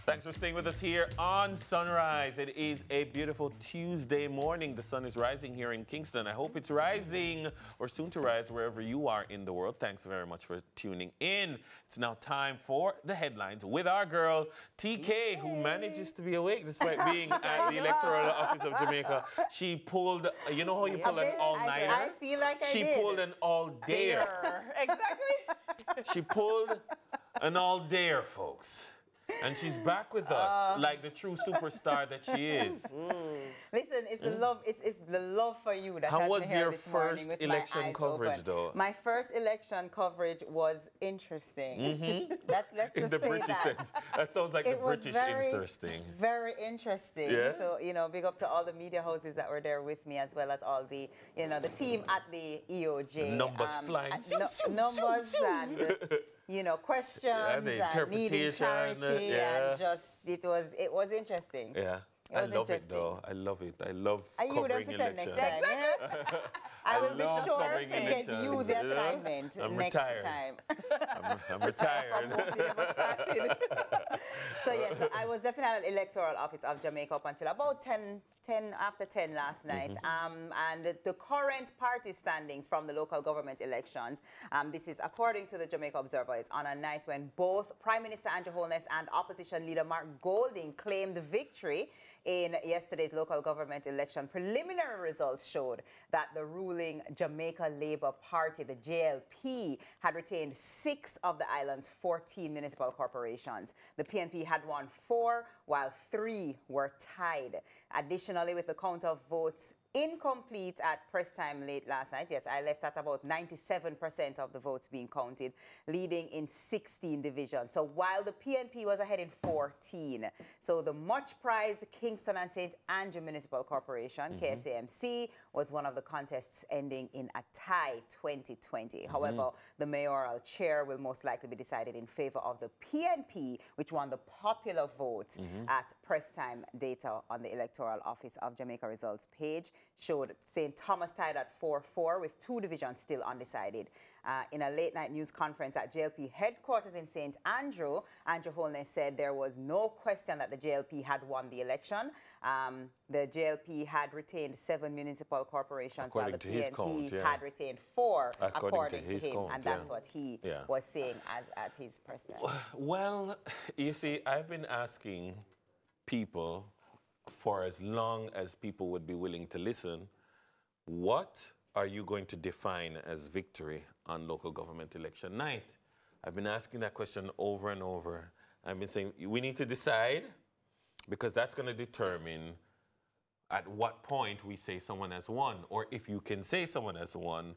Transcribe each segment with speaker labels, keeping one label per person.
Speaker 1: Thanks for staying with us here on Sunrise. It is a beautiful Tuesday morning. The sun is rising here in Kingston. I hope it's rising or soon to rise wherever you are in the world. Thanks very much for tuning in. It's now time for the headlines with our girl, TK, who manages to be awake despite being at the Electoral Office of Jamaica. She pulled, you know how you pull an all-nighter?
Speaker 2: I feel like I did.
Speaker 1: She pulled an all-dayer.
Speaker 2: Exactly.
Speaker 1: She pulled an all-dayer, folks. And she's back with us, like the true superstar that she is.
Speaker 2: Listen, it's the love. It's the love for you that.
Speaker 1: How was your first election coverage, though?
Speaker 2: My first election coverage was interesting. Let's just
Speaker 1: In the
Speaker 2: say
Speaker 1: British
Speaker 2: that.
Speaker 1: sense, that sounds like the British interesting.
Speaker 2: Very interesting.
Speaker 1: Yeah?
Speaker 2: So big up to all the media houses that were there with me, as well as all the the team at the EOJ.
Speaker 1: Numbers flying.
Speaker 2: Numbers and. Questions
Speaker 1: and
Speaker 2: needing clarity, and just it was interesting.
Speaker 1: Yeah, I love it though. I love it. I love covering elections.
Speaker 2: I will be sure to get you the assignment
Speaker 1: I'm
Speaker 2: next
Speaker 1: retired.
Speaker 2: time.
Speaker 1: I'm retired.
Speaker 2: So yes, I was definitely at the Electoral Office of Jamaica up until about 10 after 10 last night. And the current party standings from the local government elections, this is according to the Jamaica Observer, is on a night when both Prime Minister Andrew Holness and opposition leader Mark Golding claimed victory in yesterday's local government election. Preliminary results showed that the ruling Jamaica Labour Party, the JLP, had retained 6 of the island's 14 municipal corporations. The PNP had won 4, while 3 were tied. Additionally, with the count of votes incomplete at press time late last night. Yes, I left at about 97% of the votes being counted, leading in 16 divisions. So while the PNP was ahead in 14, so the much prized Kingston and St. Andrew Municipal Corporation, KSAMC, was one of the contests ending in a tie 2020. However, the mayoral chair will most likely be decided in favor of the PNP, which won the popular vote at press time. Data on the Electoral Office of Jamaica results page showed St. Thomas tied at 4-4 with 2 divisions still undecided. In a late-night news conference at JLP headquarters in St. Andrew, Andrew Holness said there was no question that the JLP had won the election. The JLP had retained 7 municipal corporations, while the PNP had retained 4, according to him. And that's what he was saying at his press time.
Speaker 1: Well, you see, I've been asking people for as long as people would be willing to listen, what are you going to define as victory on local government election night? I've been asking that question over and over. I've been saying we need to decide, because that's going to determine at what point we say someone has won, or if you can say someone has won,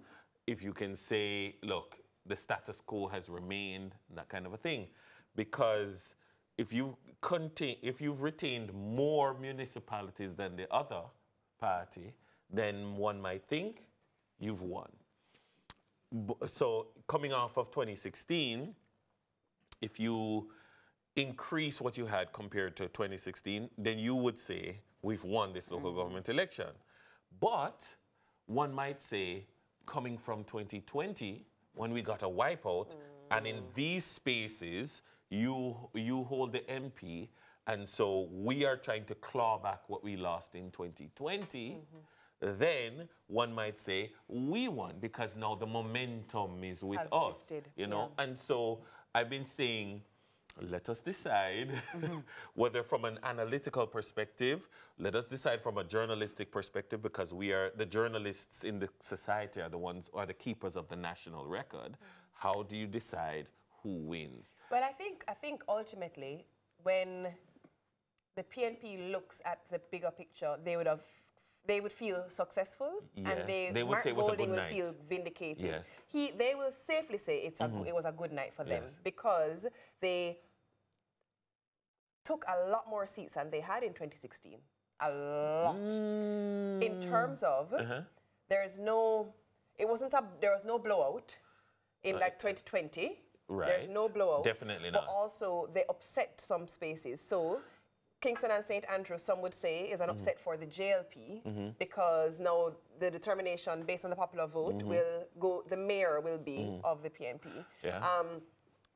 Speaker 1: if you can say, look, the status quo has remained, that kind of a thing. Because if you've retained more municipalities than the other party, then one might think you've won. So coming off of 2016, if you increase what you had compared to 2016, then you would say we've won this local government election. But one might say, coming from 2020, when we got a wipeout, and in these spaces, you hold the MP, and so we are trying to claw back what we lost in 2020, then one might say we won, because now the momentum is with us, you know? And so I've been saying, let us decide whether from an analytical perspective, let us decide from a journalistic perspective, because we are the journalists in the society are the ones, are the keepers of the national record. How do you decide who wins?
Speaker 3: Well, I think ultimately, when the PNP looks at the bigger picture, they would feel successful, and Mark Golding will feel vindicated. They will safely say it was a good night for them, because they took a lot more seats than they had in 2016. A lot. In terms of, there was no blowout in like 2020. There's no blowout.
Speaker 1: Definitely not.
Speaker 3: But also, they upset some spaces. So Kingston and St. Andrew, some would say, is an upset for the JLP, because now the determination based on the popular vote will go, the mayor will be of the PNP.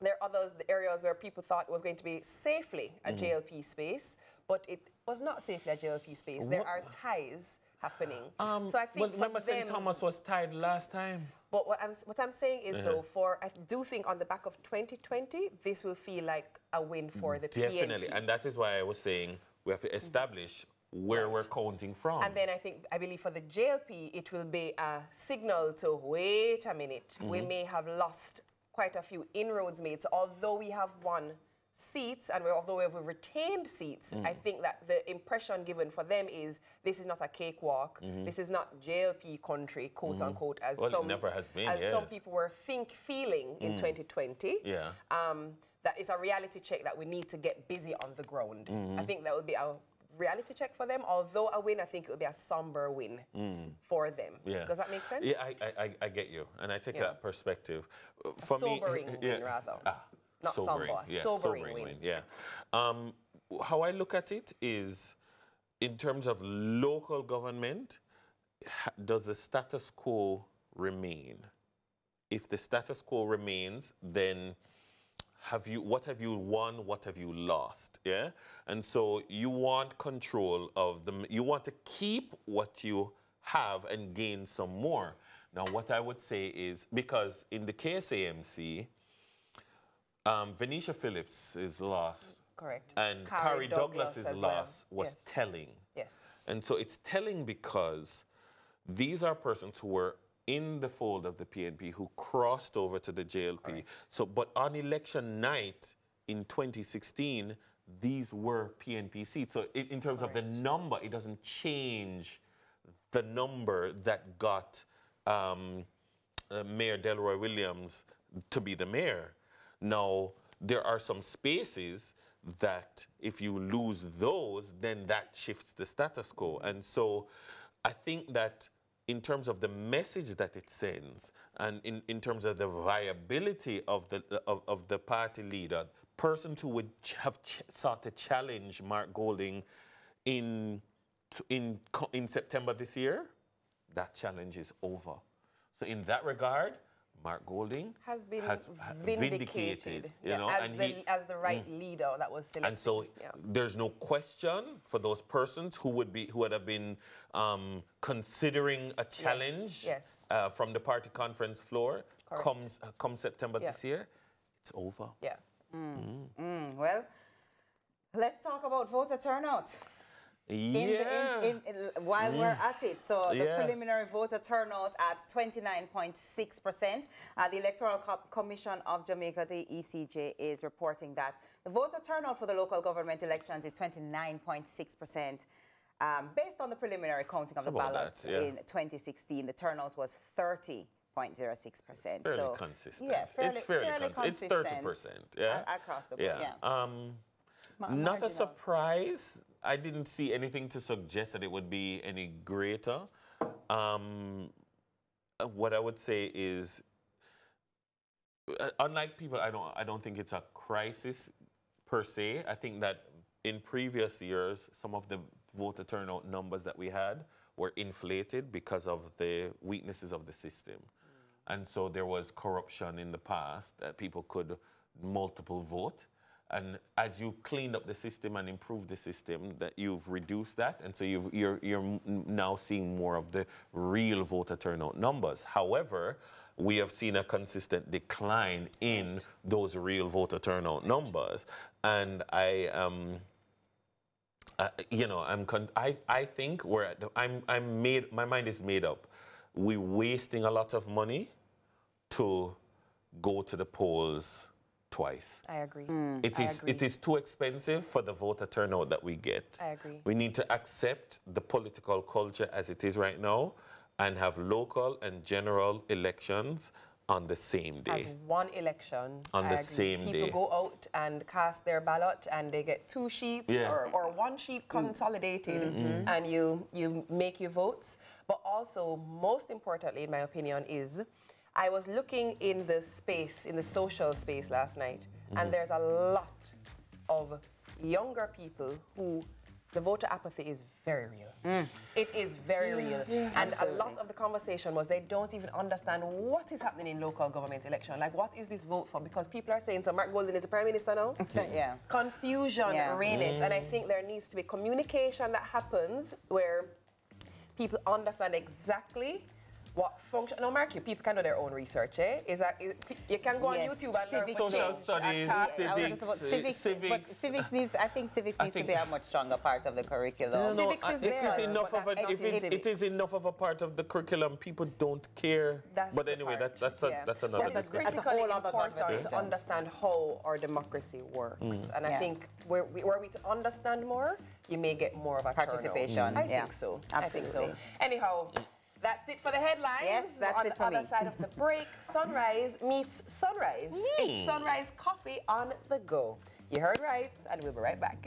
Speaker 3: There are others, the areas where people thought it was going to be safely a JLP space, but it was not safely a JLP space. There are ties happening. So I think
Speaker 1: well, remember St. Thomas was tied last time.
Speaker 3: But what I'm saying is, though, I do think on the back of 2020, this will feel like a win for the
Speaker 1: Definitely,
Speaker 3: PNP.
Speaker 1: and that is why I was saying we have to establish where we're counting from.
Speaker 3: And then I believe for the JLP, it will be a signal to wait a minute. We may have lost quite a few inroads made. So although we have won seats and although we have retained seats, I think that the impression given for them is this is not a cakewalk. This is not JLP country, quote unquote, as
Speaker 1: it never has been,
Speaker 3: some people were feeling in 2020.
Speaker 1: Yeah.
Speaker 3: That is a reality check that we need to get busy on the ground. I think that will be a reality check for them. Although a win, I think it will be a somber win for them.
Speaker 1: Yeah.
Speaker 3: Does that make sense?
Speaker 1: Yeah, I get you, and I take that perspective. For
Speaker 3: sobering
Speaker 1: me,
Speaker 3: win, rather. Not
Speaker 1: sobering,
Speaker 3: somber, sobering win.
Speaker 1: Yeah. How I look at it is, in terms of local government, does the status quo remain? If the status quo remains, then what have you won, what have you lost? Yeah? And so you want control of you want to keep what you have and gain some more. Now, what I would say is, because in the KSAMC, Venetia Phillips is lost.
Speaker 3: Correct.
Speaker 1: And Carrie Douglas's loss was telling.
Speaker 3: Yes.
Speaker 1: And so it's telling because these are persons who were in the fold of the PNP who crossed over to the JLP. Correct. So, but on election night in 2016, these were PNP seats. So in terms of the number, it doesn't change the number that got Mayor Delroy Williams to be the mayor. Now, there are some spaces that if you lose those, then that shifts the status quo. And so I think that in terms of the message that it sends and in terms of the viability of the party leader, persons who would have sought to challenge Mark Golding in September this year, that challenge is over. So in that regard, Mark Golding
Speaker 3: has been vindicated, you know, as the right leader that was selected.
Speaker 1: And so there's no question for those persons who would have been considering a challenge from the party conference floor come September this year. It's over.
Speaker 3: Yeah.
Speaker 2: Well, let's talk about voter turnout. While we're at it, so the preliminary voter turnout at 29.6%. The Electoral Commission of Jamaica, the ECJ, is reporting that the voter turnout for the local government elections is 29.6%. Based on the preliminary counting of the ballots in 2016, the turnout was 30.06%.
Speaker 1: Fairly consistent.
Speaker 2: Yeah,
Speaker 1: it's fairly consistent. It's 30%. Yeah,
Speaker 2: across the board.
Speaker 1: Yeah. Not a surprise. I didn't see anything to suggest that it would be any greater. What I would say is, unlike people, I don't think it's a crisis per se. I think that in previous years, some of the voter turnout numbers that we had were inflated because of the weaknesses of the system. And so there was corruption in the past that people could multiple vote. And as you cleaned up the system and improved the system, that you've reduced that, and so you're now seeing more of the real voter turnout numbers. However, we have seen a consistent decline in those real voter turnout numbers, and I think we're at my mind is made up. We're wasting a lot of money to go to the polls twice.
Speaker 3: I agree.
Speaker 1: It is too expensive for the voter turnout that we get.
Speaker 3: I agree.
Speaker 1: We need to accept the political culture as it is right now and have local and general elections on the same day.
Speaker 3: As one election.
Speaker 1: On the same day.
Speaker 3: People go out and cast their ballot and they get 2 sheets or 1 sheet consolidated and you make your votes. But also, most importantly, in my opinion, is I was looking in the space, in the social space last night, and there's a lot of younger people who the voter apathy is very real. It is very real. And absolutely. A lot of the conversation was they don't even understand what is happening in local government election. Like, what is this vote for? Because people are saying, so Mark Golding is the Prime Minister now?
Speaker 2: Yeah.
Speaker 3: Confusion reigneth. And I think there needs to be communication that happens where people understand exactly what function. No, Mark, people can do their own research, eh? You can go on YouTube and learn
Speaker 1: social studies, civics.
Speaker 2: I think civics needs to be a much stronger part of the curriculum.
Speaker 3: Civics is
Speaker 1: it is enough of a part of the curriculum. People don't care. But anyway, that's another.
Speaker 3: It's critically important to understand how our democracy works, and I think were we to understand more, you may get more of a
Speaker 2: participation.
Speaker 3: I think so.
Speaker 2: Absolutely.
Speaker 3: I think so. Anyhow. That's it for the headlines.
Speaker 2: Yes, that's it for me.
Speaker 3: On the other side of the break, Sunrise meets Sunrise. It's Sunrise Coffee on the go. You heard right, and we'll be right back.